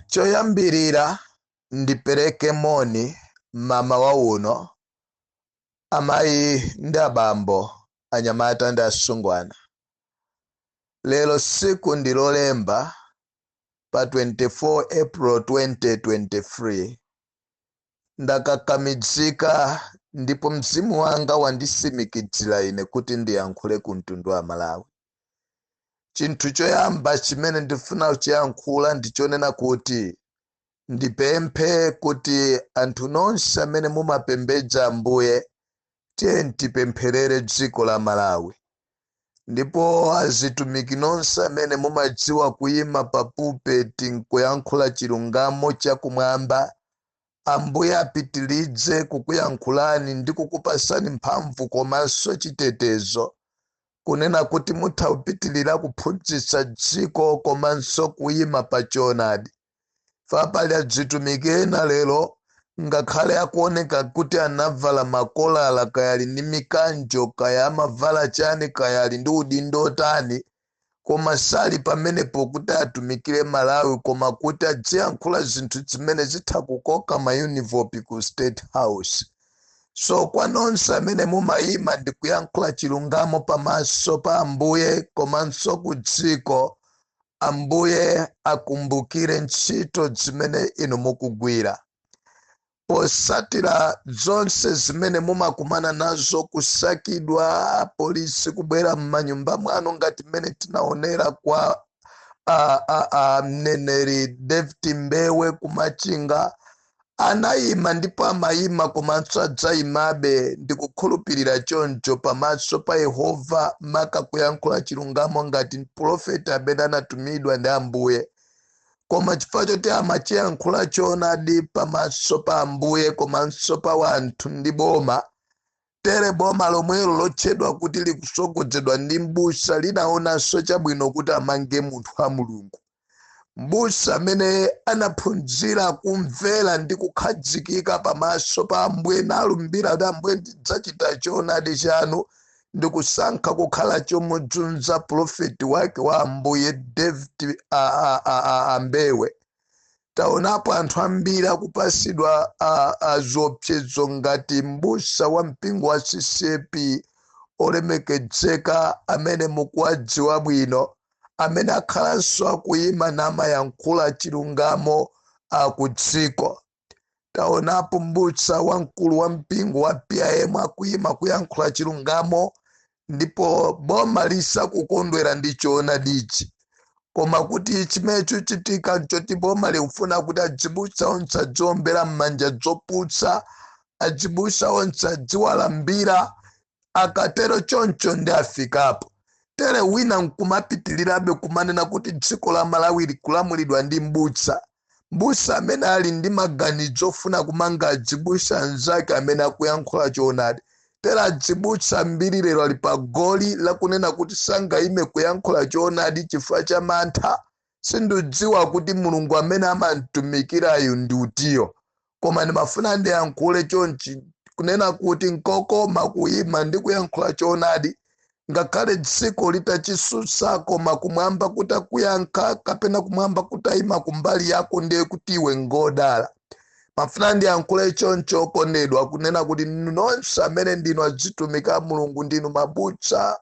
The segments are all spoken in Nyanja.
Choyambirira ndipereke moni mama wa uno amayi ndi abambo anyamata ndi asungwana. Lero siku ndilolemba pa 24 April 2023 ndakakamizika ndipo mzimu wanga wandisimikizira ine kuti ndiyankhule ku mtundu wa Malawi. Chinthu choyamba chimene ndifuna kuchiyankhula ndichonena kuti ndipemphe kuti anthu nonse amene mumapembedza Ambuye tiye tipempherere dziko la Malawi. Ndipo azitumiki nonse amene mumadziwa kuyima pa pulpiti nkuyankhula chilungamo chakumwamba, Ambuye apitilize kukuyankhulani ndi kukupasani mphamvu komanso chitetezo kunena kuti mutha kupitilira kuphunzitsa dziko komanso kuyima pa choonadi. Pali azitumiki ena lero ngakhale akuoneka kuti anavala makolala kayali ndi mikanjo kaya amavala chani kayali ndi udindo otani, koma sali pamenepo kuti atumikire Malawi koma kuti aziyankhula zinthu zimene zitha kukoka mayunivopi ku State House. So kwa nonse amene mumayima ndi kuyankhula chilungamo pamaso pa Ambuye komanso ku dziko, Ambuye akumbukire ntchito zimene inu mukugwira. Posatira zonse zimene mumakumana nazo, kusakidwa, polisi kubwera m'manyumba mwanu ngati mmene tinaonera kwa mneneri David Mbewe kumachinga, anayima ndipo amayima komanso adzayimabe ndi kukhulupirira choncho pamaso pa Yehova maka kuyankhula chilungamo ngati profeti amene anatumidwa ndi Ambuye. Koma chifukwa choti amachiyankhula choonadi pamaso pa Ambuye komanso pa wanthu ndi boma, tere boma lomwelo lotchedwa kuti likusogozedwa ndi m'busa linaonanso chabwino kuti amange munthu wa Mulungu. M'busa amene anaphunzira kumvera ndi kukhazikika pamaso pa Ambuye nalumbira kuti Ambuye ndidzachita choonadi chanu, ndi kusankha kukhala chomudzunza profeti wake wa Ambuye David Mbewe. Taonapo anthu ambiri akupasidwa ziopsezo ngati m'busa wa mpingo wa CCP olemekezeka amene mukuwadziwa bwino, amene akhalanso akuyima namayankhula chilungamo ku dziko. Taonapo m'busa wamkulu wa mpingo wa PIM akuyima kuyankhula chilungamo, ndipo boma lisakukondwera ndi choonadichi. Koma kuti chimecho chitika nchoti boma likufuna kuti azibusa onse adziombera m'manja zoputsa, azibusa onse adziwalambira, akatero choncho ndi afikapo. Tere wina nkumapitilirabe kumanena kuti dziko la Malawi likulamulidwa ndi m'busa. M'busa amene ali ndi maganizo ofuna kumanga azibusa anzake amene akuyankhula choonadi. Tere azibusa mbiri lero ali pa goli lakunena kuti sangayime kuyankhula choonadi chifukwa cha mantha. Sindidziwa kuti Mulungu amene amantumikirayo ndi utiyo, koma ndimafuna ndiyankhule chonchi kunena kuti nkokoma kuyima ndi kuyankhula choonadi ngakhale dziko litachisusa, koma kumwamba kutakuyankha kapena kumwamba kutayima kumbali yako ndiye kuti iwe ngodala. Mafuna ndiyankhule choncho okondedwa kunena kuti nonse amene ndinu azitumika Mulungu, ndinu mabusa,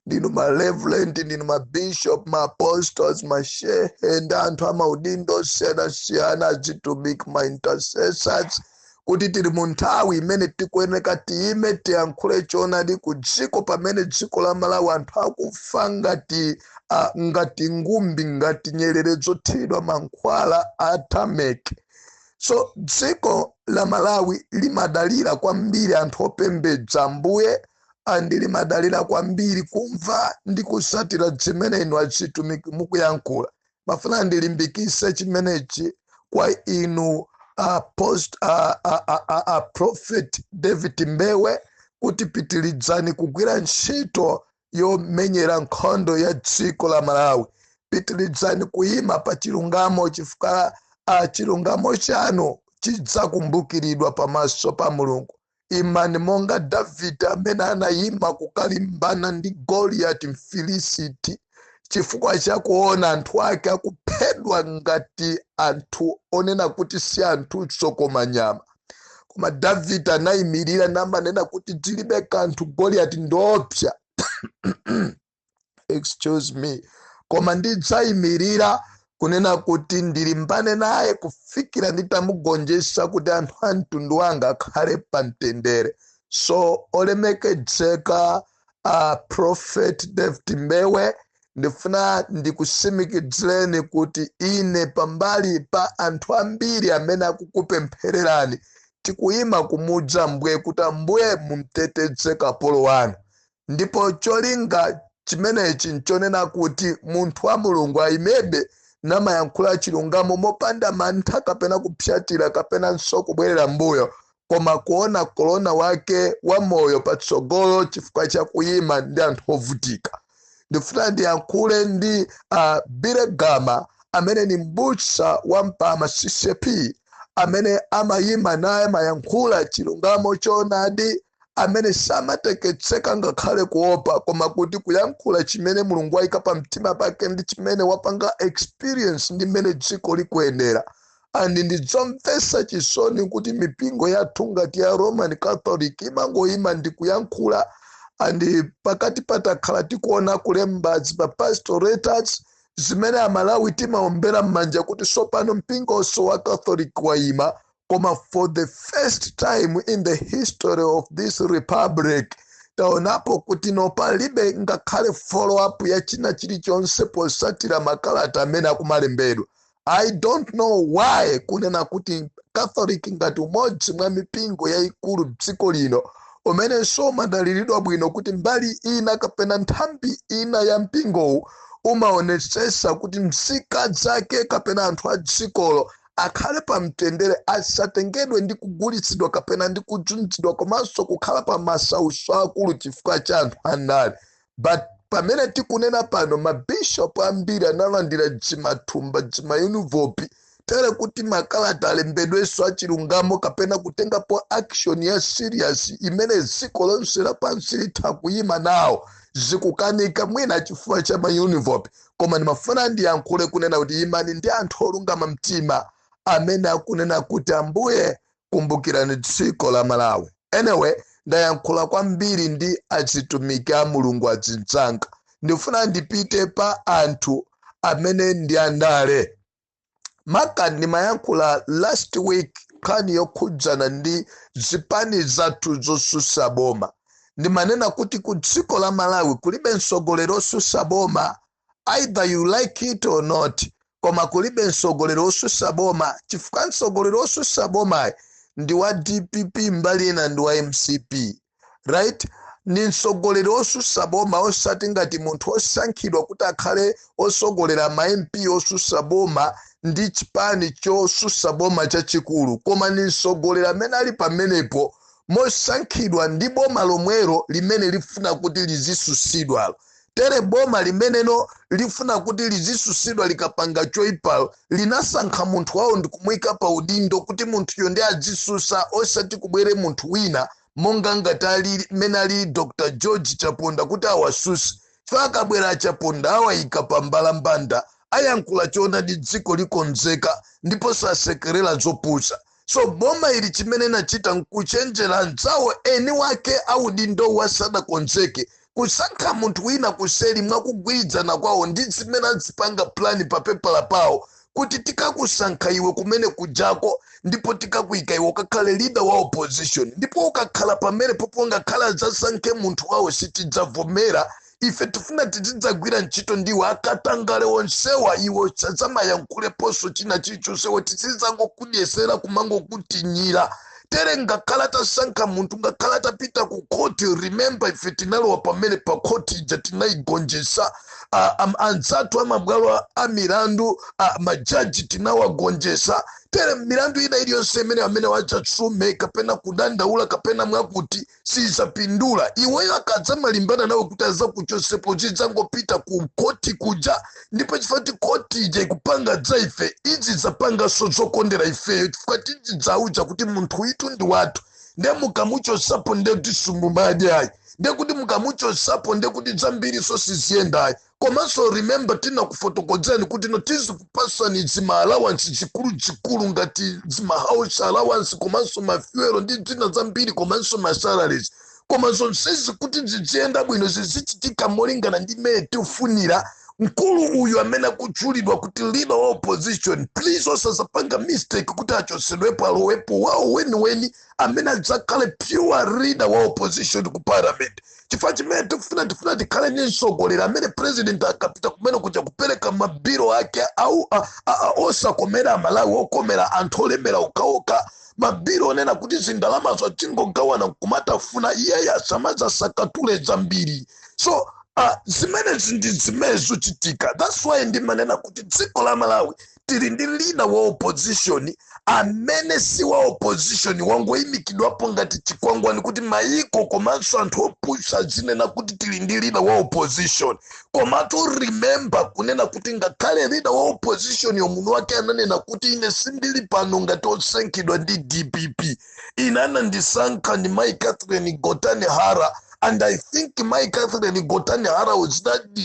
ndinu ma-reverend, ndinu ma-bishop, ma-apostles, mashehe ndi anthu amaudindo osiyanasiyana, azitumiki, ma-intercessors, kuti tili mu nthawi imene tikuyeneka tiyime tiyankhule choonadi ku dziko, pamene dziko la Malawi anthu akufa ngati ngumbi, ngati nyerere zothidwa mankhwala atameke. So dziko la Malawi limadalira kwambiri anthu opembedza Ambuye, andi limadalira kwambiri kumva ndi kusatira zimene inu azitumiki mukuyankhula. Mafuna ndilimbikise chimenechi kwa inu Prophet David Mbewe kuti pitilidzani kugwira ntchito yomenyera nkhondo ya dziko la Malawi. Pitilidzani kuyima pa chilungamo chifukwa chilungamo chanu chidzakumbukiridwa pamaso pa Mulungu. Imani monga David amene anayima kukalimbana ndi Goliath Mfilisiti, chifukwa chakuona anthu ake akuphedwa ngati anthu onena kuti si anthunso koma nyama. Koma Davide anayimirira namanena kuti tilibe kanthu, Goliati ndiopsa excuse me, koma ndidzayimirira kunena kuti ndilimbane naye kufikira nditamugonjetsa kuti anthu a mtundu wanga akhale pamtendere. So olemekezeka Prophet David Mbewe, ndifuna ndikusimikizireni kuti ine pambali pa anthu ambiri amene akukupemphererani tikuyima kumudza Ambuye kuti Ambuye mumteteze kapolo wanu. Ndipo cholinga chimenechi nchonena kuti munthu wa Mulungu ayimebe namayankhula chilungamo mopanda mantha kapena kupyatira kapena nso kubwerera mbuyo, koma kuona korona wake wa moyo patsogolo chifukwa cha kuyima ndi anthu ovutika. Ndifuna ndiyankhule ndi Biregama amene ni m'busa wa mpama CCP, amene amayima naye mayankhula chilungamo choonadi, amene samateketseka ngakhale kuopa, koma kuti kuyankhula chimene Mulungu ayika pa mtima pake ndi chimene wapanga experience ndi mmene dziko likuyendera. Andi ndidzomvetsa chisoni kuti mipingo yathu ngati ya Roman Catholic imangoyima ndi kuyankhula, andi pakati patakhala tikuona kulemba pa pastorates zimene Amalawi timaombera m'manja kuti sopano mpingonso wa Catholic wayima. Koma for the first time in the history of this republic taonapo kuti nopalibe ngakhale follow up ya china chilichonse posatira makalata amene akumalembedwa. I don't know why kunena kuti Catholic ngati umodzi mwa mipingo yayikulu dziko lino umene madaliridwa bwino kuti mbali ina kapena nthambi ina ya mpingowu umaonetsesa kuti msika zake kapena anthu a dzikolo akhale pamtendere, asatengedwe ndi kugulitsidwa kapena ndi kudzunzidwa, komanso kukhala pa masautso akulu chifukwa cha anthu andale. But pamene tikunena pano mabishop ambiri analandira zimathumba zimayunivopi tere kuti makalata alembedwenso achilungamo kapena kutengapo action ya serious imene dziko lonse lapansi litha kuyima nawo zikukanika mwina chifukwa cha mayunivopi. Koma ndimafuna ndiyankhule kunena kuti imani ndi anthu olungama mtima amene akunena kuti Ambuye kumbukirani dziko la Malawi. Anyway, ndayankhula kwambiri ndi azitumiki a Mulungu azinzanga. Ndifuna ndipite pa anthu amene ndi andale. Maka ndimayankhula last week kani yokhudzana ndi zipani zathu zosusa boma. Ndimanena kuti ku dziko la Malawi kulibe msogolero osusa boma, either you like it or not. Koma kulibe msogolero osusa boma, chifukwa msogolero osusa boma ndi wa DPP mbali ina ndi wa MCP, right? Ni msogolero osusa boma osati ngati munthu osankhidwa kuti akhale osogolera ma MP osusa boma ndi chipani chosusa boma chachikulu, koma ni msogolero amene ali pamenepo mosankhidwa ndi boma lomwero limene lifuna kuti lizisusidwa. Tere boma limeneno lifuna kuti lizisusidwa likapanga choipa linasankha munthu wawo ndi kumuyika pa udindo kuti munthuyo ndi adzisusa osati kubwere munthu wina monga ngati ali mmene ali Dr. George Chaponda kuti awasusi. Chifukwa akabwera achaponda awayika pa mbalambanda ayankhula choonadi dziko likonzeka ndipo sasekerera zopusa. So boma ili chimene nachita nkuchenjera nzawo eni wake audindo wasadakonzeke kusankha munthu wina kuseri mwakugwirizana kwawo ndi zimene azipanga plani pa pepala pawo kuti tikakusankha iwe kumene kujako ndipo tikakuyika iwe ukakhale leader wa opposition, ndipo ukakhala pamene popo ngakhala zasankhe munthu wawo sitidzavomera. Ife tifuna tizidzagwira ntchito ndiwe akatangale onsewa iwe sadzamayankhuleponso china chilichonsewo tizidzangokudyesera kumangokutinyira. Tere ngakhala tasankha munthu ngakhala tapita ku koti, remember ife tinalowa pamene pa koti ija tinayigonjesa anzathu amabwalo a milandu majaji tinawagonjesa. Tere milandu ina iliyonse imene amene wachatsume kapena kudandaula kapena mwakuti sizapindula iweyo akadza malimbana nawe kuti azakuchosepo zidzangopita ku koti kuja, ndipo chifukwa koti ija ikupanga dza ife izi zapangaso zokondera ifeyo chifukwa tidzauja kuti munthu witu ndi wathu nde mukamuchosapo nde kuti sumbumadi ayi nde kuti mukamuchosapo nde kuti zambiri so siziyendayi. komanso remember tina kufotokozani kuti no tizi kupasani zima allowance chikulu ngati zima house allowance komanso mafuelo ndi zina zambiri komanso masalaries komanso sisi kuti zizienda bwino zizichitika molingana ndi mmene tifunira. Mkulu uyu amene akutchulidwa kuti leader wa opposition, please osazapanga mistake kuti achosedwepo alowepo wawo weni amene adzakhale pure leader wa opposition ku parliament. Chifukwa chimene tifuna tikhale ndi mtsogoleri amene president akapita kumene kuja kupereka mabiro ake au osakomera Malawi okomera anthu olemera okaoka mabiro onena kuti zindalama zingogawana kumatafuna iye asamaza sakatule zambiri. So zimene zimene zochitika. That's why ndimanena kuti dziko la Malawi tili ndi leader wa opposition amene si wa opposition wangoyimikidwapo ngati chikwangwani kuti mayiko komanso anthu opusha zinena kuti tili ndi leader wa opposition. Komatu remember kunena kuti ngakhale leader wa opposition yomunthu wake ananena kuti ine sindili pano ngati osankhidwa ndi DPP, ine anandisankha ndi Mai Catherine Gotane Hara, and I think Mai Catherine Gotane Hara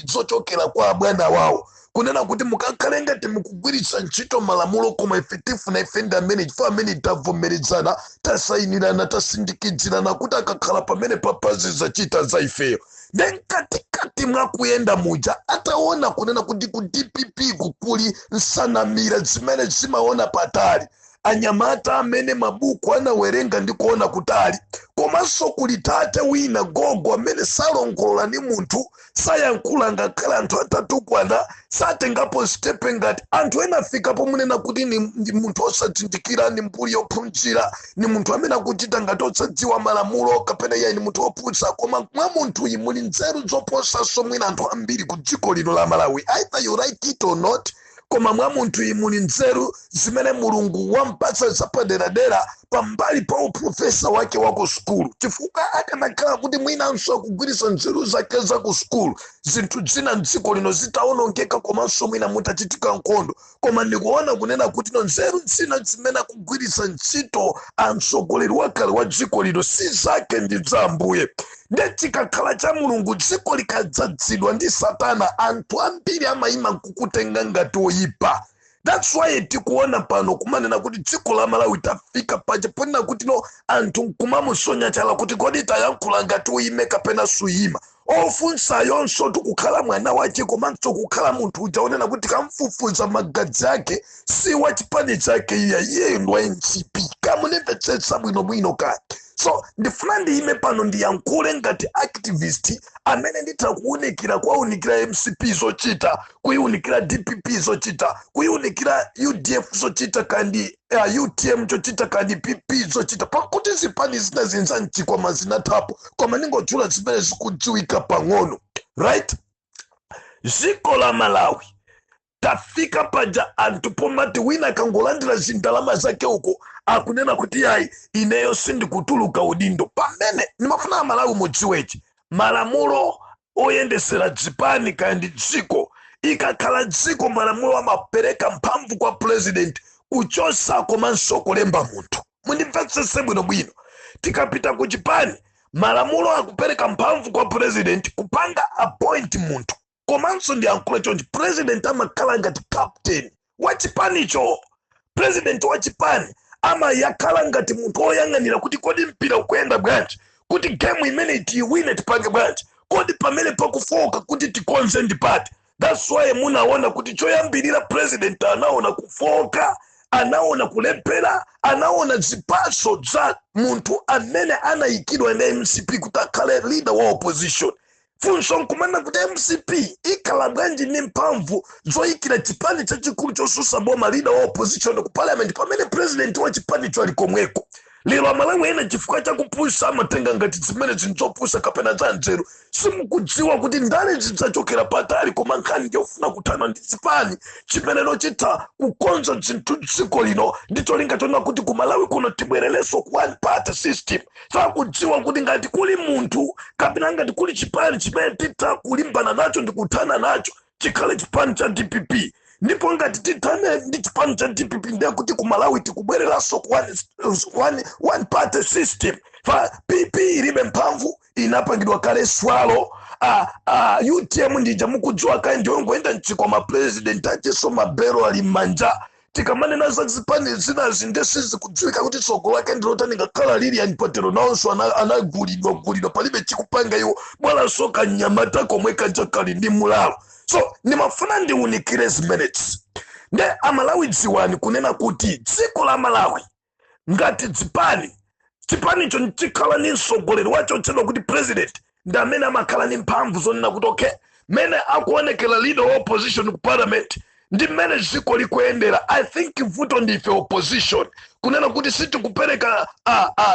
zochokera kwa bwana wawo kunena kuti mukakhale ngati mukugwiritsa ntchito malamulo koma effective na ifenda amene chifukwa amene tavomerezana tasayinirana tasindikizirana kuti akakhala pamene papazi zachita za ifeyo. Then katikati mwakuyenda muja ataona kunena kuti ku DPP kukuli nsanamira zimene zimaona patali, anyamata amene mabuku anawerenga ndi kuona kutali, komanso kuli tate wina gogo amene salongolola ni munthu sayankhula ngakhale anthu atatu kwana satengapo stepe ngati anthu ena afikapo munena kuti ndi munthu osadzindikira, ni mbuli yophunzira, ni munthu amene akuchita ngati osadziwa malamulo kapena iye ni munthu opusa. Koma mwa munthu iyi muli nzeru zoposanso mwina anthu ambiri ku dziko lino la Malawi, either you like it or not. Koma mwa munthu iyi muli nzeru zimene Mulungu wampatsa zapaderadera pambali pa uprofesa wake wako skulu. Chifukwa akanakhala kuti mwinanso akugwiritsa nzeru zake za ku skulu zinthu zina mdziko lino zitaonongeka komanso mwina mutachitika nkhondo. Koma ndikuona kunena kuti no nzeru zina zimene akugwiritsa ntchito amtsogoleri wakale wa dziko lino si zake ndi za Ambuye. Ndechikakhala cha Mulungu dziko likadzadzidwa ndi Satana, anthu ambiri amayima kukutenga ngati oyipa. That's why tikuona pano kumanena kuti dziko la Malawi tafika paja ponena kuti no anthu kumamusonya chala kuti kodi tayankhula ngati uyime kapena suyima. Ofunsa yonso tikukhala mwana wache komanso kukhala munthu uja onena kuti kamfufuza magadzi ake si wa chipani chake iye ndo NCP. Kamunimvetsetsa bwinobwino kati. So ndifuna ndiyime pano ndiyankhule ngati activist amene nditha kuunikira kwaunikira MCP zochita, kuiunikira DPP zochita, kuiunikira UDF zochita kandi UTM zochita kandi PP zochita, pakuti zipani zina zinza nchikwa mazina tapo koma ningochula zimene zikudziwika pang'ono. Right? Dziko la Malawi tafika paja anthu pomati wina kangolandira zindalama zake uko akunena kuti yayi ineyo sindikutuluka udindo. Pamene nimafuna Malawi mudziwechi malamulo oyendesera dzipani kandi dziko ikakhala dziko malamulo amapereka mphamvu kwa president kuchosa komanso kulemba munthu. Mundimvetsese bwinobwino, tikapita ku chipani malamulo akupereka mphamvu kwa president kupanga appoint munthu komanso ndiyankhule chonchi president amakhala ngati captain wa chipanicho. President wa chipani amayakhala ngati munthu oyang'anira kuti kodi mpira ukuyenda bwanji, kuti game imene tiwine tipange bwanji, kodi pamene pakufoka kuti tikonze ndipati. That's why munaona kuti choyambirira president anaona kufoka, anaona kulepera, anaona zipaso za munthu amene anayikidwa na MCP kuti akhale leader wa opposition. Funso nkumana kuti MCP ikhala bwanji ni mphamvu zoyikira chipani chachikulu chosusa boma leader wa opposition ku parliament pamene president wa chipani cho alikomweko. Lero Malawi ena chifukwa chakupusa amatenga ngati zimene zinzopusa kapena za nzeru. Simukudziwa kuti ndani zidzachokera patali koma nkhani yofuna kuthana ndi chipani chimene nochita kukonza zinthu dziko lino ndicho linga chona kuti ku Malawi kuno tibwerereso ku one party system. Sakudziwa kuti ngati kuli munthu kapena ngati kuli chipani chimene tita kulimbana nacho ndi kuthana nacho chikhale chipani cha DPP. Ndipo ngati titane ndi chipani cha DPP ndiye kuti ku Malawi tikubwereranso ku one party system. Fa PP ilibe mphamvu inapangidwa kale swalo UTM ndija mukujua kandi ongoenda nchiko ma president achiso mabero ali manja tikamane nazo zipani zina zindesizi kujuika kuti soko lake ndilota ningakhala lili anipotero naonso anagulidwa palibe chikupanga iwo bwala soka nyamata komwe kajakali ndi mulalo. So nimafuna ndiunikire minutes nde Amalawi dziwani kunena kuti dziko la Malawi ngati chipani cho nchikhala ni mtsogoleri wacho chedwa kuti president ndi amene amakhala ni mphamvu zonena kuti okay mene akuonekera leader wa opposition ku parliament ndi mene dziko likuyendera. I think vuto ndife opposition kunena kuti sitikupereka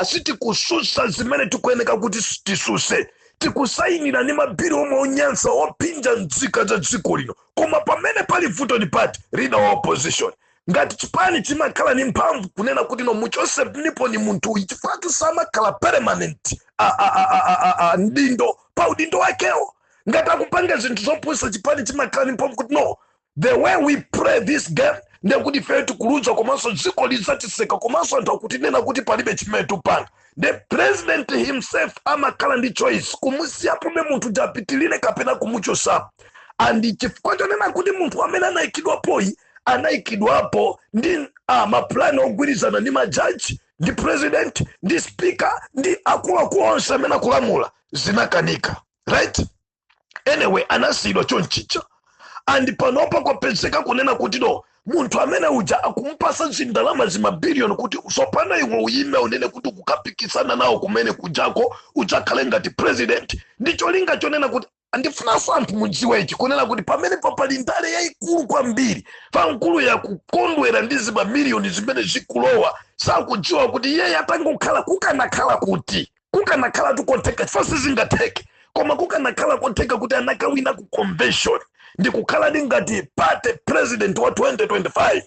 sitikususa zimene tikuyeneka kuti tisuse, tikusayinira ni mabiri omwe onyansa opinja nzika za dziko lino, koma pamene pali vuto ni pati leader wa opposition. Ngati chipani chimakhala ni mphamvu kunena kuti no muchose nipo ni muntu uyu chifatu samakhala permanent ndindo pa udindo wakewo. Ngati akupanga zinthu zopusa chipani chimakhala ni mphamvu kuti no the way we play this game ndi kuti fe tikuluza komanso dziko lizatiseka komanso anthu akutinena kuti palibe chimene tupanga. The president himself amakhala ndi choice kumusiyapo me munthu japitilire kapena kumuchosapo. And chifukwa chonena kuti munthu amene anaikidwapo ndi maplani ogwirizana ndi majaji ndi president ndi speaker ndi akuluakulu onse amene akulamula zinakanika, right? Anyway, anasiyidwa chonchicha. And panopa kwapezeka kunena kuti no munthu amene uja akumpasa zindalama zimabiliyoni kuti usopana iwe uyime unene kuti kukapikisana nawo kumene kujako uchakhale ngati president. Ndicho linga chonena kuti andifunanso anthu mudziwe ichi kunena kuti pamene papali ndale yayikulu kwambiri pankulu yakukondwera ndi zimamiliyoni zimene zikulowa sakudziwa kuti yeye atangokhala kukanakhala kuti kukanakhala tukotheka chifukwa sizingatheke koma kukanakhala kotheka kuti anakawina ku convention ndi kukhala ndi ngati pate president wa 2025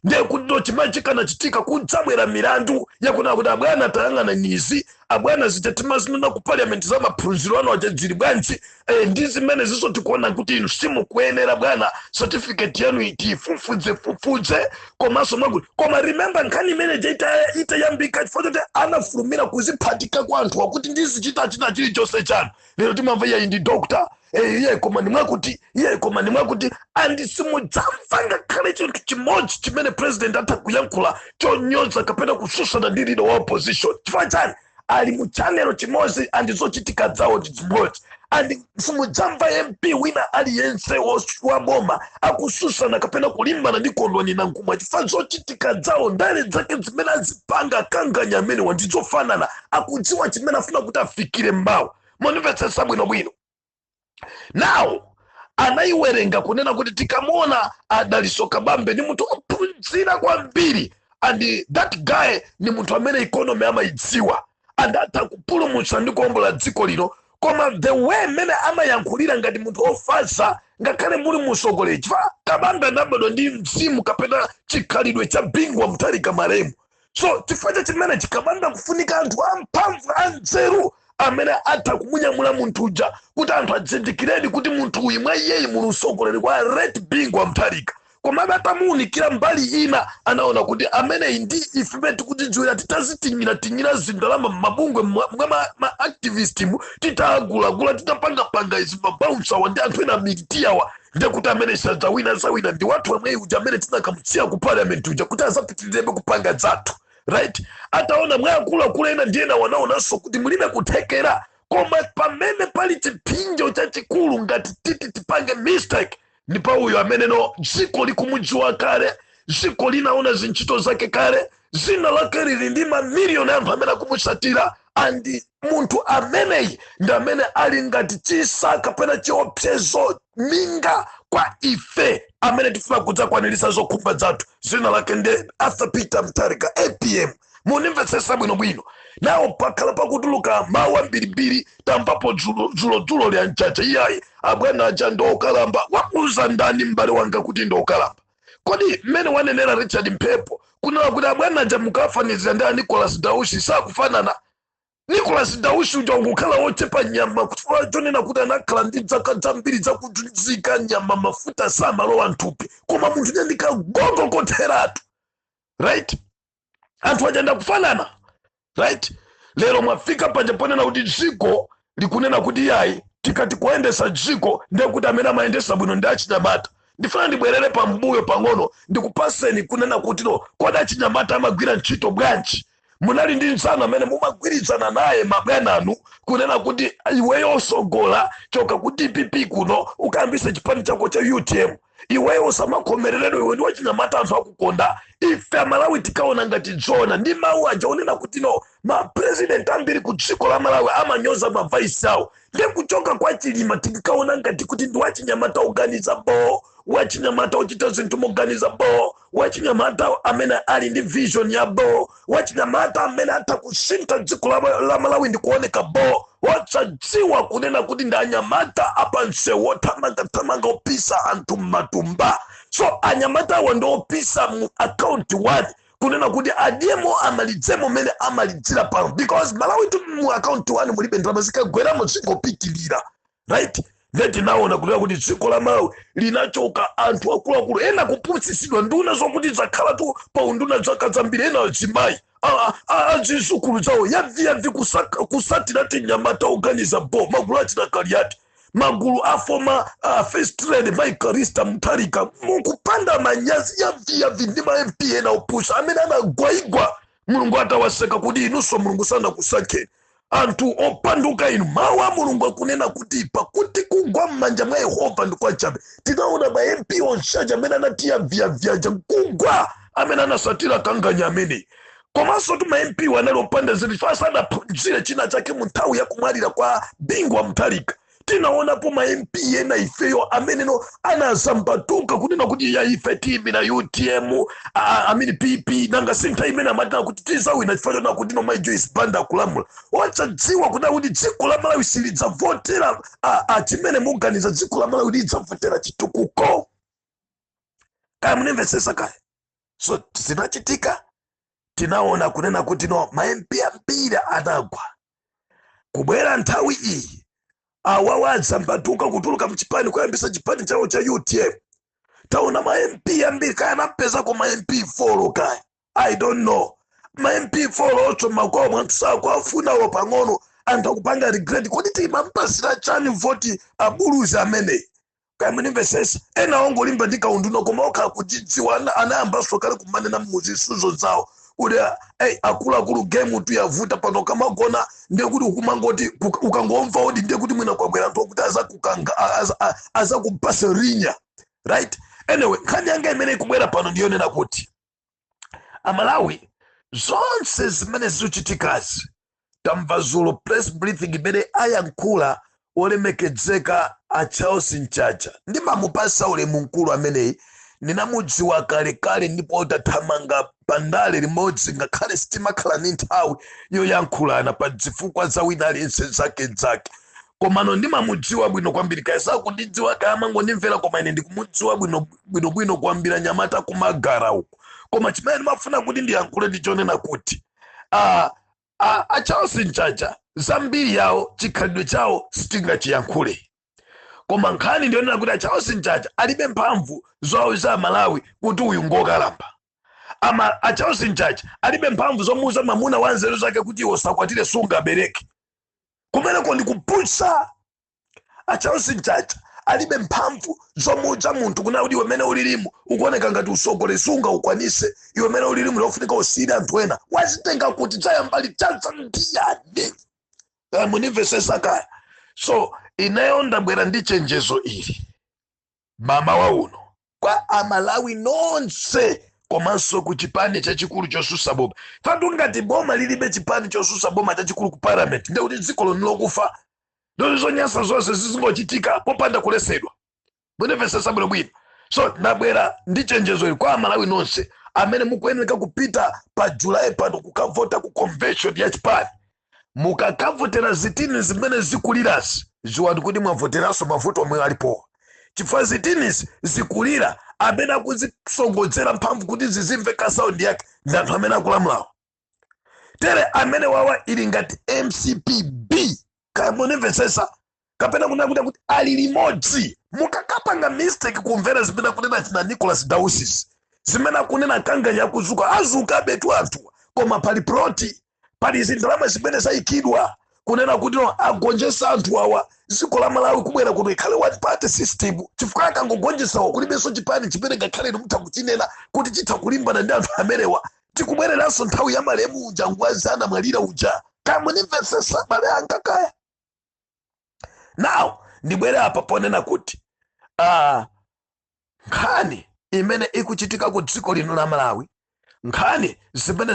ndiye kuti chimachikana chitika kudzabwera milandu yakunena kuti abwana tayang'ana nizi abwana zitetima zinena ku parliament za maphunziro ano achadziri bwanji ndi zimene ziso tikuona kuti inu simukuyenera bwana certificate yanu itifufudze komanso mwakuti koma remember nkhani imene itayambika chifukwa choti anafulumira kuziphatika kwa anthu wakuti ndizichita chilichonse chanu. Lero timamva iye ndi doctor iye koma ni mwakuti andisimudzamva ngakhale chinthu chimodzi chimene president atakuyankhula chonyoza kapena kususana ndi leader wa opposition. Chifukwa chani ali mu channel chimodzi andizochitika dzawo chimodzi and simudzamva MP wina aliyense wa boma akususana kapena kulimbana ndi Kondwani na Nkumwa chifukwa zochitika dzawo ndale zake zimene azipanga akanganya amene wandizofanana akudziwa chimene afuna kuti afikire mbawo. Monimvetsetsa bwinobwino. Now anaiwerenga kunena kuti tikamuona Daliso Kabambe ni munthu ophunzira kwambiri and that guy ni munthu amene economy amaidziwa and atakupulumutsa ndi kuombola dziko lino koma the way mene amayankhulira ngati munthu ofasa ngakhale muli musogoleri chifukwa Kabambe anabadwa ndi mzimu kapena chikhalidwe cha bingwa Mutharika Maremu. So chifukwa chimene Kabambe kufunika anthu amphamvu anzeru amene atakumunyamula munthu uja kuti anthu adzindikiredi kuti munthu uyu mwa iyeyi muli usogoleri wa red bingwa Mutharika. Koma atamuunikira mbali ina anaona kuti amene ndi ife tikudzidziwira titazitingira zindalama mabungwe mwa activist titagula titapanga izi mabouncer ndi anthu ena militiawa ndi kuti amene sadzawina ndi watu amwe uja amene tinakamutsiya ku parliament uja kuti azapitirebe kupanga zathu, right? Ataona mwaakulu ena ndiyena wanaonanso kuti mulibe kuthekera koma pamene pali chipinjo chachikulu ngati tipange mistake ni pa uyo amene no dziko likumudziwa kale, dziko linaona zintchito zake kale, zina lake lili ndi mamiliyoni anthu amene akumutsatira and munthu ameneyi ndi amene ali ngati chisa kapena chiopsezo minga kwa ife amene tifuna kudzakwaniritsa zokhumba zathu. Zina lake ndi Arthur Peter Mutharika APM. Munimvetsetsa bwinobwino. Nawo pakhala pakutuluka mawu ambirimbiri tambapo dzulo lya mchacha iyayi abwana aja ndokalamba wakuza ndani mbale wanga kuti ndokalamba. Kodi mmene wanenera Richard Mphepo kunena kuti abwana aja mukafanizira ndi Nicholas Daushi sakufanana. Nicholas Daushi uja ukukhala wochepa nyama kuchifukwa chonena kuti anakhala ndi zaka zambiri zakudzika nyama mafuta samalowa nthupi koma munthu nyandika gogo kotheratu, right? Anthu ajanda kufanana, right? Lero mwafika panja ponena kuti dziko likunena kuti yayi tikati kuendesa dziko ndekuti amene amayendesa bwino ndi achinyamata. Ndifuna ndibwerere pambuyo pang'ono ndikupaseni kunena kuti no kodi achinyamata amagwira ntchito bwanji. Munali ndi msana amene mumagwirizana naye mabwana anu kunena kuti iweyo osogola choka kuti DPP kuno ukayambisa chipani chako cha UTM, iweyo usamakhomereredwe, iwe ndi wachinyamata anthu akukonda. Ife Amalawi tikaona ngati dzona ndi mawu aja onena kuti no mapresident ambiri ku dziko la Malawi amanyoza mavaisi awo. Ndi kuchoka kwa chilima tikaona ngati kuti ndi wachinyamata oganiza bo, wachinyamata ochita zinthu moganiza bo, wachinyamata amene ali ndi vision ya bo, wachinyamata amene atakusintha dziko la Malawi ndi kuoneka bo, wachadziwa kunena kuti ndi anyamata apansewu othamangathamanga opisa anthu m'matumba. So anyamata awa ndi opisa mu account 1 kunena kuti adiemo amalidzemo mene amalidzira pano, because Malawi tu mu account 1 mulibe ndalama zikagweramo zingopitilira, right? Leti naona kulea kuti dziko la Malawi linachoka anthu akuluakulu ena kupusisidwa nduna zokuti zakhala tu pa unduna zaka zambiri ena azimayi azizukulu zawo yavi kusatira tinyamata oganiza bo magulu atina kaliyati magulu afoma first lady Maikarista Mutharika mukupanda manyazi yavi ndi ma MP ena opusha amene anagwaigwa Mulungu atawaseka kuti inunso Mulungu sana kusake anthu opanduka inu. Mawu a Mulungu akunena kuti pakuti kugwa m'manja mwa Yehova ndi kwachabe. Tinaona ma MP onse amene anatiya vyaja kugwa amene anasatira kanganya amene. Komanso tu ma MP wanali opanda zinthu fasa adaphunzire china chake mu nthawi ya kumwalira kwa Bingwa Mutharika. Tinaona po ma MP ena ifeyo amene no anazambatuka kunena kuti ya ife timu na UTM amini PP nanga sintha imene amatana kuti tizawina chifukwa na kuti no my Joyce Banda kulamula. Wachadziwa kuti dziko la Malawi silidzavotera chimene muganiza dziko la Malawi lidzavotera chitukuko. Kaya munimvesesa kaya. So zinachitika tinaona kunena kuti no ma MP ambiri anagwa. Kubwera nthawi iyi awawazambatuka kutuluka mchipani kuyambisa chipani chawo cha UTM. Taona ma MP ambiri kaya napeza kwa ma MP 4 kaya. I don't know. Ma MP 4 ocho makoa mwantusa kwa afuna wapang'ono anta kupanga regret kodi timampasira chani voti abuluzi amene. Kaya munimvesesa ena ongo limba ndika unduno kumoka kujidziwa anayambaso kale kumanena muzisuzo zao. Ule akulu game tu yavuta pano kama gona ndiye kuti ukumangoti ukangomva odi ndiye kuti mwina kwabwera nthu kuti aza kupasa rinya, right? Anyway, nkhani yanga imene kubwera pano ndiyonena kuti Amalawi zonse zimene zichitikazi tamva zulo press briefing imene ayankhula olemekedzeka a Charles Nchacha. Ndimamupasa ulemu mkulu ameneyi ninamudziwa kale ndipo utathamanga pandale limodzi ngakhale sitimakhala ni nthawi yoyankhulana pa zifukwa za wina aliyense zake. Komano ndimamudziwa bwino kwambiri kayesa kundidziwa kaya mangondimvera koma ine ndikumudziwa bwino kwambiri nyamata kumagara uko. Koma chimene ndimafuna kuti ndiyankhule ndichonena kuti a Charles Nchacha zambiri yawo chikhalidwe chawo sitingachiyankhule. Koma nkhani ndiyonena kuti a Charles Nchacha alibe mphamvu zawo za Malawi kuti uyu ngokalamba. A Charles Nchacha alibe mphamvu zomuuza mamuna wanzeru zake kuti iwo sakwatire sunga bereke. Kumeneko ndikupusa. A Charles Nchacha alibe mphamvu zomuuza munthu kuna kuti iwe mene ulilimu ukuoneka ngati usogole sunga ukwanise, iwe mene ulilimu lofunika usira anthu ena wazitenga kuti chayambali chaza ndiyane. Munimvesesa kaya. So inayo ndabwera ndi chenjezo ili mama wa uno kwa Amalawi nonse komanso ku chipani chachikulu chosusa boma. Fatu ngati boma lilibe chipani chosusa boma chachikulu ku parliament ndiye kuti dziko lokufa ndizo nyasa zonse zizingochitika popanda kulesedwa. Munimvesesa bwino. So ndabwera ndi chenjezo ili kwa Amalawi nonse amene mukuyeneka kupita pa July pano kukavota ku convention ya chipani. Mukakavotera zitini zimene zikulirasi ziwadi kuti mwavoteraso mavuto omwe alipo. Chifukwa zitini zikulira amene akuzisongodzera mphamvu kuti zizimveka saundi yake ndi anthu amene akulamulawo. Tere amene wawa ili ngati MCPB kaya munimvesesa kapena kuti ali limodzi. Mukakapanga mistake kumvera zimene kunena china Nicholas Dausis zimene kunena kanganya kuzuka azuka betu anthu koma pali ploti pali zindalama zimene zayikidwa kunena kuti no agonjesa anthu awa dziko la Malawi kubwera kuti ikhale one party system chifukwa akangogonjesawo kulibenso chipani chimene ngakhale mutha kuchinena kuti chitha kulimbana ndi anthu amenewa. Tikubwereranso nthawi ya malemu uja ngwazi anamwalira uja kamunimvesesa bale anga kaya. Now ndibwere apa ponena kuti nkhani imene ikuchitika ku dziko lino la Malawi, nkhani zimene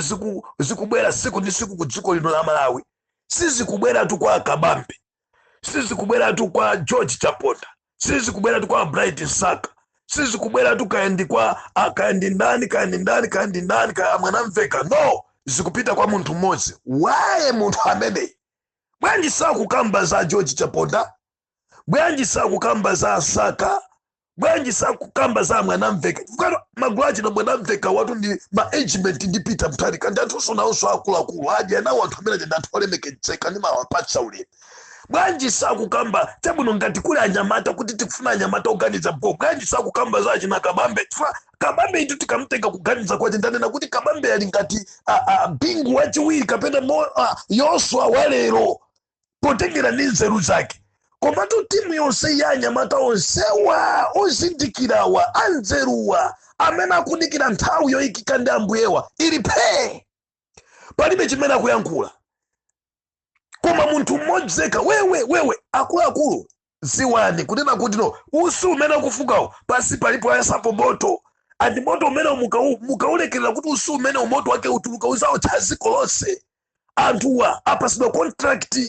zikubwera siku ndi siku ku dziko lino la Malawi sizikubwera tu kwa Kabambe, sizikubwera tu kwa George Chaponda, sizikubwera tu kwa Bright Nsaka, sizikubwera tu kaendi kwa kaendi ndani kaya Mwanamveka. No, zikupita kwa munthu mmodzi. Waye munthu amene bwanji sakukamba za George Chaponda, bwanji sakukamba za Nsaka, bwanji sakukamba za Mwanamveka. Magulachi na Mwanamveka watu ndi management ndi Peter Mutharika ndi anthu sonawonso akuluakulu aja nawo anthu amene ndi anthu olemekezeka ndi mawapatsa ulemu. Bwanji sakukamba chabuno ngati kuli anyamata kuti tikufuna anyamata oganiza bwo. Bwanji sakukamba za achina Kabambe. Kabambe itu tikamutenga kuganiza kwa ndanena kuti Kabambe ali ngati bingu wachiwiri kapena Yoswa walero potengera ndi nzeru zake. Komatu timu yonse ya anyamata onsewa ozindikirawa anzeruwa amene akudikira nthawi yoyikika ndi ambuyewa ili phe palibe chimene akuyankhula. Koma munthu mmodzi yekha wewe akuluakulu ziwani kunena kuti no usu umene ukufukawo pasi palipo ayasapo moto andi moto umene mukaulekerera kuti usu umene umoto wake utuluka uzawotcha dziko lonse. Anthuwa apasidwa contract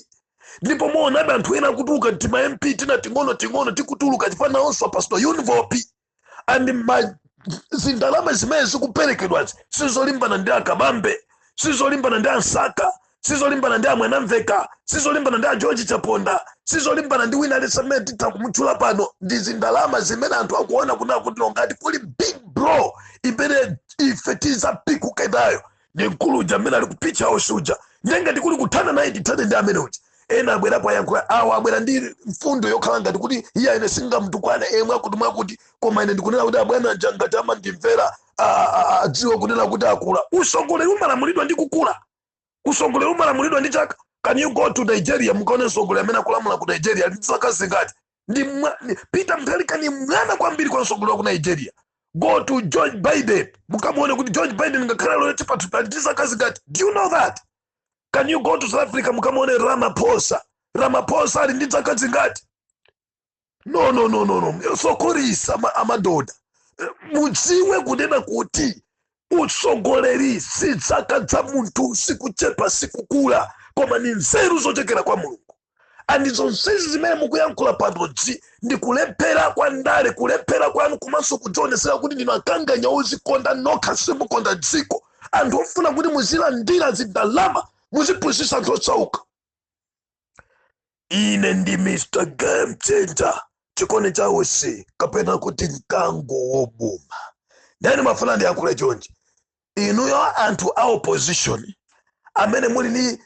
ndipo muonabe anthu ena akutuluka tima MP tina ting'ono tikutuluka chifana onso apasidwa UNVOP andi zindalama zimene zikuperekedwazi sizolimbana ndi Kabambe, sizolimbana ndi Nsaka, sizolimbana ndi Mwanamveka, sizolimbana ndi George Chaponda, sizolimbana ndi wina alisamene titakumuchula pano. Ndi zindalama zimene anthu akuona kuna kuti ngati kuli big bro imene ife tizapikuka nayo ndi mkuluja amene ali kupicha osuja ngati kuli kuthana naye tithane ndi amene uja. Ena abwerapo ayankhula awa abwera ndi mfundo yokhala ngati kuti iye ine singamtukwane mwakuti koma ine ndikunena kuti abwana ngati amandimvera adziwe kunena kuti akula. Usogoleri umalamulidwa ndi kukula, usogoleri umalamulidwa ndi chaka. Can you go to Nigeria mukaone usogoleri amene akulamula ku Nigeria ndi zaka zingati? Peter Mutharika ni mwana kwambiri kwa usogoleri ku Nigeria. Go to George Biden mukamuone kuti George Biden ngakhala lole chipatupali ndi zaka zingati. Do you know that? Can you go to South Africa mukamuone Ramaphosa ali ndi zaka zingati? No. Sokorisa amadoda. Mudziwe kunena kuti usogoleri si zaka za munthu sikuchepa sikukula koma ni nzeru zochokera kwa Mulungu. Andi zonsezi zimene mukuyankhula panodzi ndi kulephera kwa ndale, kulephera kwanu komanso kudzionesera kuti ndinu akanganya ozikonda nokha simukonda dziko. Anthu ofuna kuti muzilandira zindalama muziphunzitsa anthu osauka. Ine ndi Mr. Game Changer chikone chawo si kapena kuti mkango wobuma. Ndani mafuna ndiyankhule chonchi inuyo anthu a opposition amene muli ni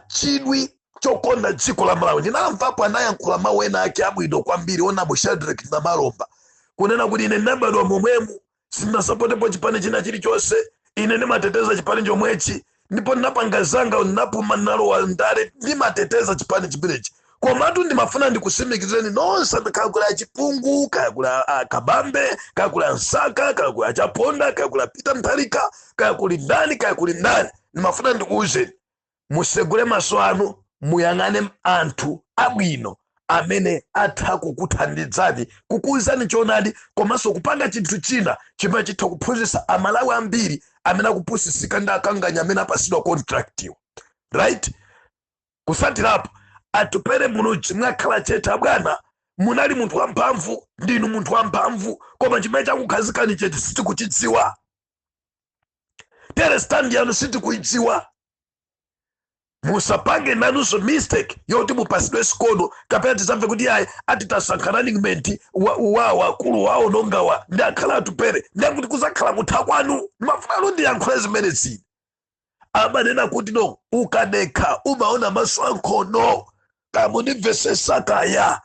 chidwi chokonda dziko la Malawi. Ndinamvapo anayankhula mawu ena ake abwino kwambiri onabo Shadrack na Malomba kunena kuti ine ndinabadwa momwemu sinasapotepo chipani china chilichonse, ine ndimateteza chipani chomwechi ndipo ndinapanga zanga ndinapuma nalowa ndale ndimateteza chipani chimenechi. Komatu ndimafuna ndikusimikizeni nonse kakula Chipungu, kakula Kabambe, kakula Nsaka, kakula Chaponda, kakula Peter Mutharika, kakuli ndani. Ndimafuna ndikuuzeni musegule maso anu muyang'ane anthu abwino amene atha kukuthandizani kukuuzani choonadi komanso kupanga chinthu china chimene chitha kuphunzitsa Amalawi ambiri amene akupusisika ndi akanganya amene apasidwa contract iwo. Right? Kusatirapo atupere mulunji mwakhala cheta bwana munali munthu wamphamvu, ndinu munthu wamphamvu koma chimene chakukhazikani chete sitikuchidziwa. Tere stand yanu sitikuidziwa. Musapange nanunso mistake yoti mupasidwe sikono kapena tizamve kuti ayi atitasankhananingmenti wakulu wawo nongawa ndi akhala atupere ndakuti kuzakhala kutha kwanu. Mafuna ndiyankhule zimene zine amanena kuti no ukadekha umaona maso ankhono kamundimvesesa kaya.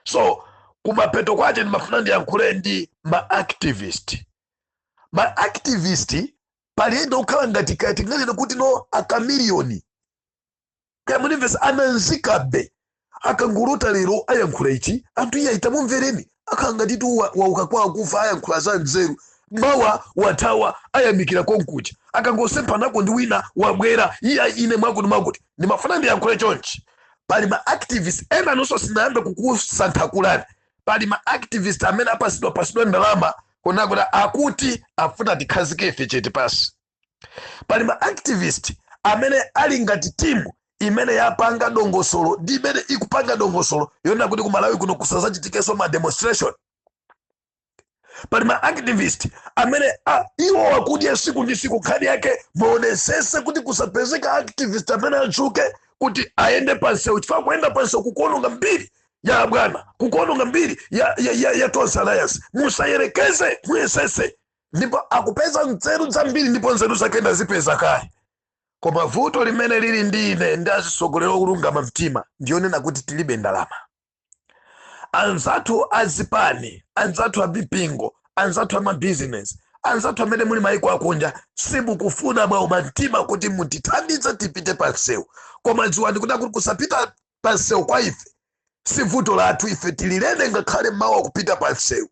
So kumapeto kwache ndimafuna ndiyankhule ndi ma-activist paliendo ukhala ngati kati ngalino kuti no akamiliyoni kaya munimvesa ananzikabe akanguruta lero ayankhula ichi anthu iya itamumvereni akanga titu wauka kwa akufa ayankhula za nzeru mawa watawa ayamikira konkuja akangosempanako ndi wina wabwera iya ine mwakuti ndimafuna ndiyankhule chonchi pali ma activist ena nonso sinayambe kukusanthulani pali ma activist amene apasidwa ndalama kunakuti akuti afuna tikhazike ife chete pasi pali ma activist amene ali ngati timu imene yapanga dongosolo ndi imene ikupanga dongosolo yona kuti kumalawi kuno kusazachitikeso ma demonstration pali ma activist amene iwo wakudya siku ndi siku nkhani yake muonesese kuti kusapezeka activist amene achuke kuti ayende pansewu chifukwa kuyenda pansewu kukuononga mbiri ya bwana kukuononga mbiri ya Tonse Alliance musayerekeze muyesese ndipo akupeza nzeru zambiri ndipo nzeru zake ndazipeza kale koma vuto limene lili ndi ine ndi azisogolera okulungama mtima ndionena kuti tilibe ndalama anzathu azipani anzathu abipingo anzathu amabizinesi anzathu amene muli maiko akunja simukufuna mwauma mtima kuti mutithandize tipite pansewu koma dziwani kuti kusapita pansewu kwa ife si vuto lathu ife tililede ngakhale mawa kupita pansewu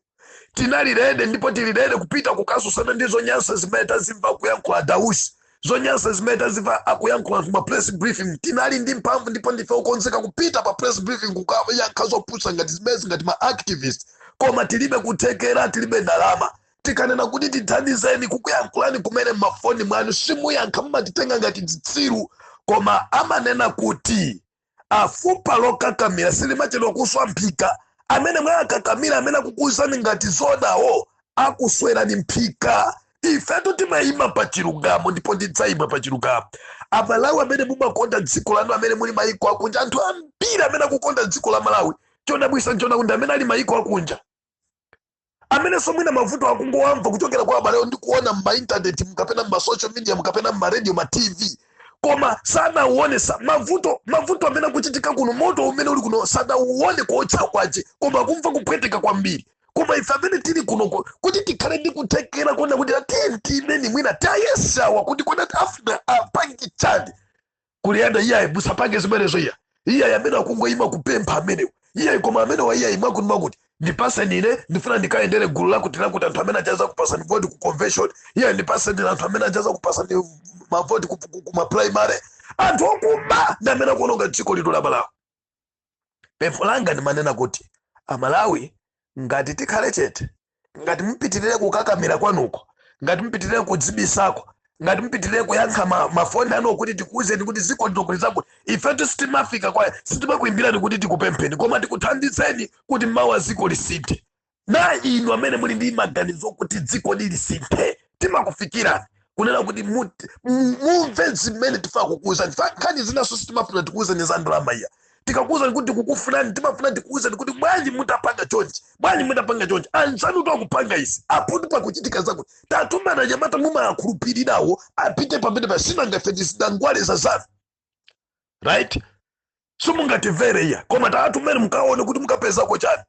tinalilede ndipo tililede kupita kukasusana ndi zonyansa zimene tazimva kuyankhula Dausi zonyansa zimene tazimva akuyankhula kuma press briefing tinali ndi mphamvu ndipo ndife okonzeka kupita pa press briefing kukayankha zopusa ngati zimezi ngati ma activist koma tilibe kuthekera tilibe ndalama tikanena kuti tithandizeni kukuyankhulani kumene mafoni mwanu simuyankha mmatitenga ngati zitsiru koma amanena kuti afupa lokakamira silimachedwa kuswa mphika amene mwakakamira amene akukuuzani ngati zodawo akuswerani mphika ifetu timayima pa chilungamo ndipo tidzayima pa chilungamo amalawi amene mumakonda dziko lanu amene muli maiko akunja anthu ambiri amene akukonda dziko la Malawi chodabwisa nchona kuti amene ali maiko akunja amene somwina mavuto akungowamva kuchokera kwa abale ndi kuona mma internet mukapena mma social media mukapena mma radio ma TV koma sana uone mavuto amene akuchitika kuno moto umene uli kuno sana uone kuotcha kwaje koma kumva kupweteka kwambiri koma ife amene tili kuno kuti tikhale ndi kuthekera kuona kuti atenti imene mwina tayesawa kuti kona afuna apange chani kuliyanda iyayi musapange zimenezo iyayi amene akungoyima kupempha amenewo iyayi koma amene wa iyayi mwakuti ndipase nine ndifuna ndikayendere gulu lakuti anthu amene achaza kupasa ni vote ku convention iyayi ndipase nine anthu amene achaza kupasa ni mavoti kuma primary anthu okuba ndi amene akuononga dziko litu la Malawi pempho langa ndimanena kuti amalawi ngati tikhale chete ngati mupitirire kukakamira kwanuko ngati mupitirire kudzibisako ngati mupitirire kuyankha mafoni anu kuti tikuuzeni kuti dziko linokulizako ifetu sitimafika kwa sitimakuimbirani kuti tikupempheni koma tikuthandizeni kuti mawa dziko lisinthe na inu amene muli ndi maganizo kuti dziko lisinthe timakufikirani kunena kuti mumve zimene tifuna kukuuzani nkhani zinaso sitimafuna tikuuzeni za ndalama iya tikakuuzani kuti kukufunani timafuna tikuuzani kuti bwanji mutapanga chonchi anzanu tu akupanga isi apo pakuchitika zakuti tatumana nyamata mumakhulupirirawo apite pamene pasinanga feti zidangwale za zanu right simungatimvere iya koma taatumene mukaone kuti mukapezako chani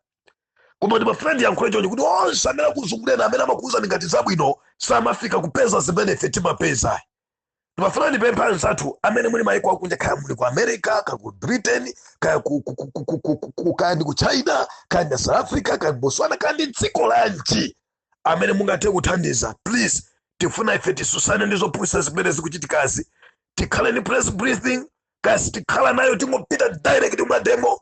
koma ndi mafrendi yankhule chonchi kuti onse amene akuzungulira amene amakuuzani ngati zabwino samafika kupeza zimene ife timapeza ndimafuna ndipempha anzathu amene muli maiko akunja kaya muli ku America kaya ku Britain kaya kaya ndi ku China kaya ndi South Africa kaya Botswana kaya ndi dziko lanji amene mungathe kuthandiza please tifuna ife tisusane ndi zopusa zimene zikuchitikazi tikhale ni press briefing kasi tikhala nayo timopita direct mwademo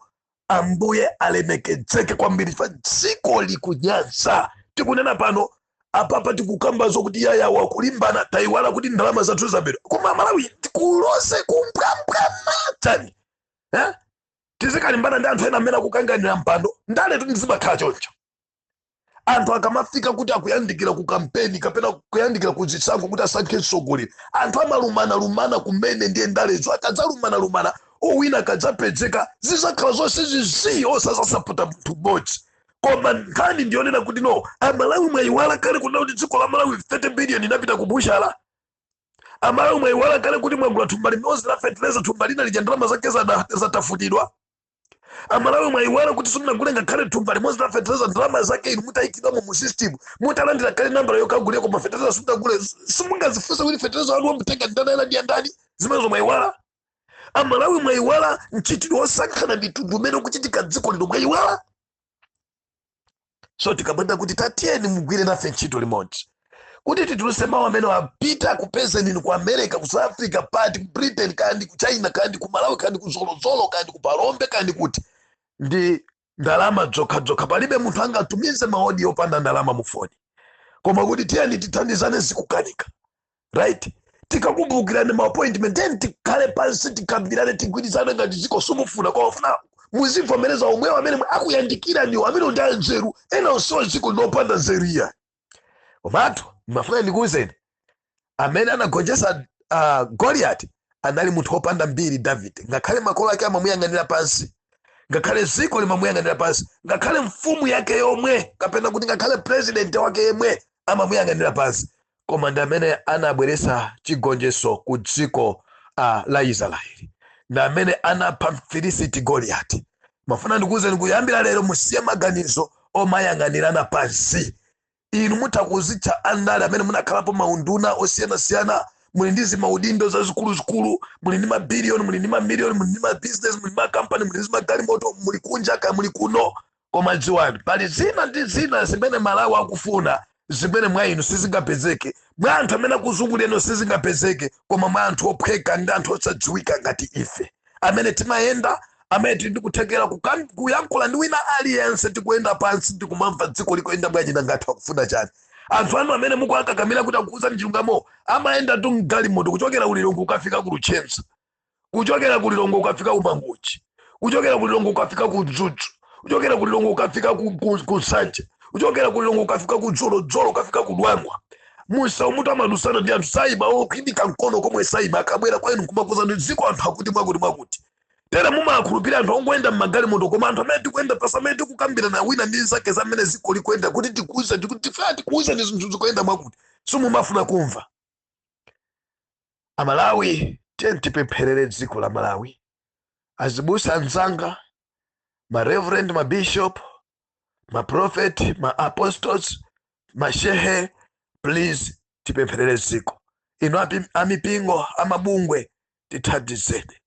ambuye alemekedzeke kwambiri fa dziko likunyansa tikunena pano apapa tikukamba zokuti yaya wakulimbana taiwala kuti ndalama zathu zabedwa koma Malawi tikulose kumpwambwa matani tizikalimbana ndi anthu ena amene akukanganira mpando ndale tu ndizimakhala choncho anthu akamafika kuti akuyandikira ku kampeni kapena kuyandikira ku zisankho kuti asankhe mtsogoleri anthu amalumana kumene ndiye ndalezo akadzalumana owina akadzapedzeka zizakhala zonse ziziyo osasapota munthu mmodzi koma nkhani ndionena kuti no amalawi mwayiwala kale kuna kuti dziko la Malawi 30 billion inapita kubushala amalawi mwayiwala kale kuti mwagula thumba limodzi la fertilizer thumba lina lija ndalama zake zatafutidwa amalawi mwayiwala kuti simunagule ngakhale thumba limodzi la fertilizer ndalama zake inu mutayikidwamo mu system mutalandira kale nambala yokagulira koma fertilizer simungazifuse kuti fertilizer wanu wamutenga ndana ena ndi andani zimenezo mwayiwala Amalawi mwaiwala mchitidwe wosankhana mitundu umene ukuchitika dziko lino mwaiwala. So tikapanda kuti tatiyeni mugwire nafe ntchito limodzi kuti tituluse mawu amene apita kupeza nini ku America, ku South Africa, pati ku Britain, kandi ku China, kandi ku Malawi, kandi ku Zolozolo, kandi ku Palombe, kandi kuti ndi ndalama dzokha palibe munthu angatumize maodi opanda ndalama mufoni, koma kuti tiyeni tithandizane zikukanika, right? Tikakumbukirane ma appointment then tikhale pansi tikambirane tigwirizane ngati ziko sumufuna kwa ufuna muzivomereza omwewo amene akuyandikira ndiwo amene ndi anzeru ena onsewa ziko linopanda nzeru iya. Komatu mafuna ndikuwuzeni amene anagonjetsa Goliath anali munthu wopanda mbiri David, ngakhale makolo ake amamuyang'anira pansi, ngakhale ziko limamuyang'anira pansi, ngakhale mfumu yake yomwe kapena kuti ngakhale president wake yemwe amamuyang'anira pansi, koma ndi amene anabweretsa chigonjetso ku dziko la Israeli, ndi amene anapha Mfilisiti Goliath. Mafuna ndikuwuzeni kuyambira lero musiye maganizo omayang'anirana pansi. Inu mutakuzitcha andale amene munakhalapo maunduna osiyanasiyana, muli ndi maudindo zazikuluzikulu, muli ndi mabiliyoni, muli ndi mamiliyoni, muli ndi mabusiness, muli ndi makampani, muli ndi magalimoto, muli kunja ka muli kuno, koma dziwani pali zina ndi zina zimene Malawi akufuna zimene mwa inu sizingapezeke, mwa anthu amene akuzungulira sizingapezeke, koma mwa anthu ophweka ndi anthu osadziwika ngati ife amene timayenda, amene tili ndikuthekera kuyankhula ndi wina aliyense, tikuyenda pansi tikumamva dziko likoyenda bwanji ngati akufuna chani. Anthu anu amene mukuakakamira kuti akuwuzani chilungamo amayenda tu mgalimoto kuchokera kulilongo ukafika ku Luchensa, kuchokera kulilongo ukafika ku Manguchi, kuchokera kulilongo ukafika ku Dzudzu, kuchokera kulilongo ukafika ku Sanje, kuchokera kulilongo ukafika ku Dzolo ukafika ku Dwangwa. Musa umutu amadusana ndi anthu saiba okindika mkono komwe saiba akabwera kwa inu kumakuzani dziko anthu akuti mwakuti. Tera mumakhulupirira anthu ongoyenda mmagalimoto, koma anthu amene tikuyenda pasi amene tikukambirana wina ndi nzake zamene ziko likuenda kuti tikuuza tikuuza ndi zinthu zikuyenda mwakuti simumafuna kumva. Amalawi tiyeni tipempherere dziko la Malawi, azibusa anzanga, ma reverend, ma bishop, ma prophet, ma apostles, ma shehe, please tipempherere dziko. Inu amipingo amabungwe tithandizeni,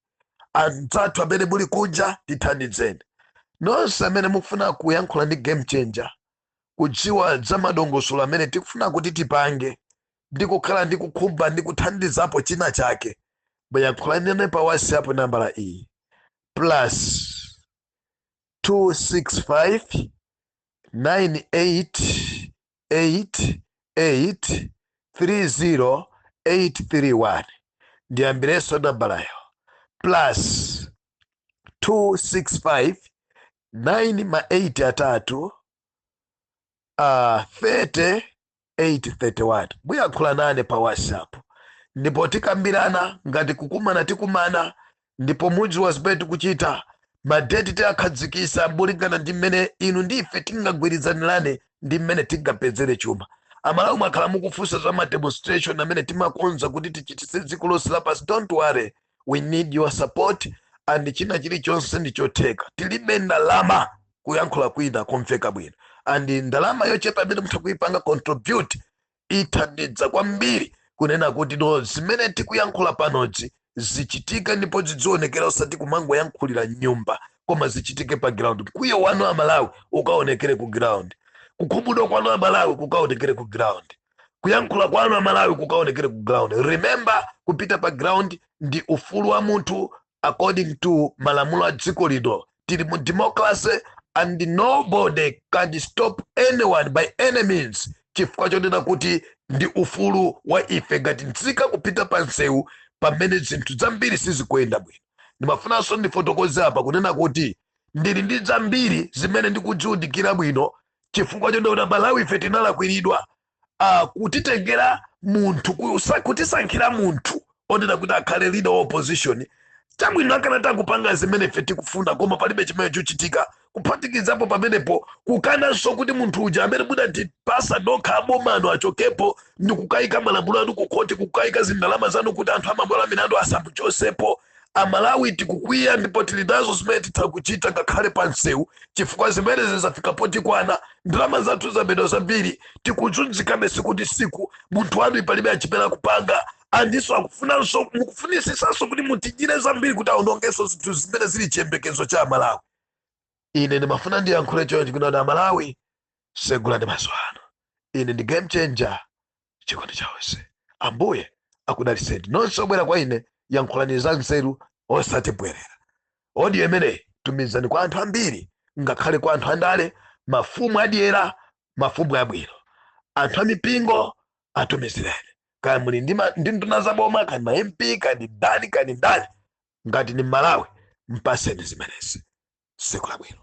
anzathu amene muli kunja tithandizeni, nonse amene mukufuna kuyankhula ndi game changer, kudziwa za madongosolo amene tikufuna kuti tipange ndi kukhala ndi kukhumba ndi kuthandizapo china chake, muyankhulanene pa WhatsApp nambala iyi +265 988 30831. ndiyambireso nambalayo +265 9 ma 8 atatu 3831. muyankhula nane pa WhatsApp ndipo tikambirana, ngati kukumana tikumana, ndipo mudziwa zimene tikuchita, madeti tiakhazikisa molingana ndi mmene inu ndife tingagwirizanirane ndi mmene tingapezere chuma. Amalawi mwakhala mukufunsa za mademonstration amene timakonza kuti tichitise dziko lonse lapansi. Don't worry, we need your support, and china chilichonse ndichotheka. Tilibe ndalama kuyankhula kwina kumveka bwino, and ndalama yochepa imene mutha kuipanga contribute ithandiza kwambiri kunena kuti no zimene tikuyankhula panodzi zichitika ndipo zidzionekera osati kumangoyankhulira nyumba, koma zichitike pa ground. Mkwiyo wanu wa Malawi ukaonekere ku ground, kukhumudwa kwanu wa Malawi kukaonekere ku ground, kuyankhula kwanu wa Malawi kukaonekere ku ground. Remember, kupita pa ground ndi ufulu wa munthu according to malamulo a dziko lino. Tili mu democracy and nobody can stop anyone by any means, chifukwa chonena kuti ndi ufulu wa ife ngati nzika kupita pa nsewu pamene zinthu zambiri sizikuyenda bwino. Ndimafunanso ndifotokoze apa kunena kuti ndili ndi zambiri zimene ndikudziwunikira bwino, chifukwa chonena Malawi ife tinalakwiridwa kutitengera munthu kutisankhira munthu onena kuti akhale leader wa opposition. Chabwino akanati akupanga zimene ife tikufuna, koma palibe chimene chochitika. Kuphatikizapo pamenepo kukananso kuti munthu uja amene mudatipasa nokha abomano achokepo ndi kukayika malamulo anu kukhoti, kukayika zindalama zanu kuti anthu amabwera milandu asamuchosepo. Amalawi tikukwiya ndipo tili nazo zimene titha kuchita ngakhale pa nsewu, chifukwa zimene zizafika potikwana. Ndalama zathu zabedwa zambiri, tikuzunzikabe siku ndi siku. Munthu wanu palibe achipera kupanga, andiso akufunanso mukufunisisanso kuti mutijire zambiri kuti aonongenso zinthu zimene zili chiyembekezo cha Amalawi. Ine ndimafuna ndiyankhule chonchi kuti Amalawi segulani maso anu. Ine ndi game changer chikondi chawonse. Ambuye akudaliseni nonse obwera kwa ine, yankhulani za nzeru osati bwerera. Odi imeneyi tumizani kwa anthu ambiri, ngakhale kwa anthu andale, mafumu adyera, mafumu abwino, anthu amipingo atumizireni. Kaya muli ndi nduna za boma, kani ma MP, kani ndani, ngati ni Malawi, mpaseni zimenezi. Siku labwino.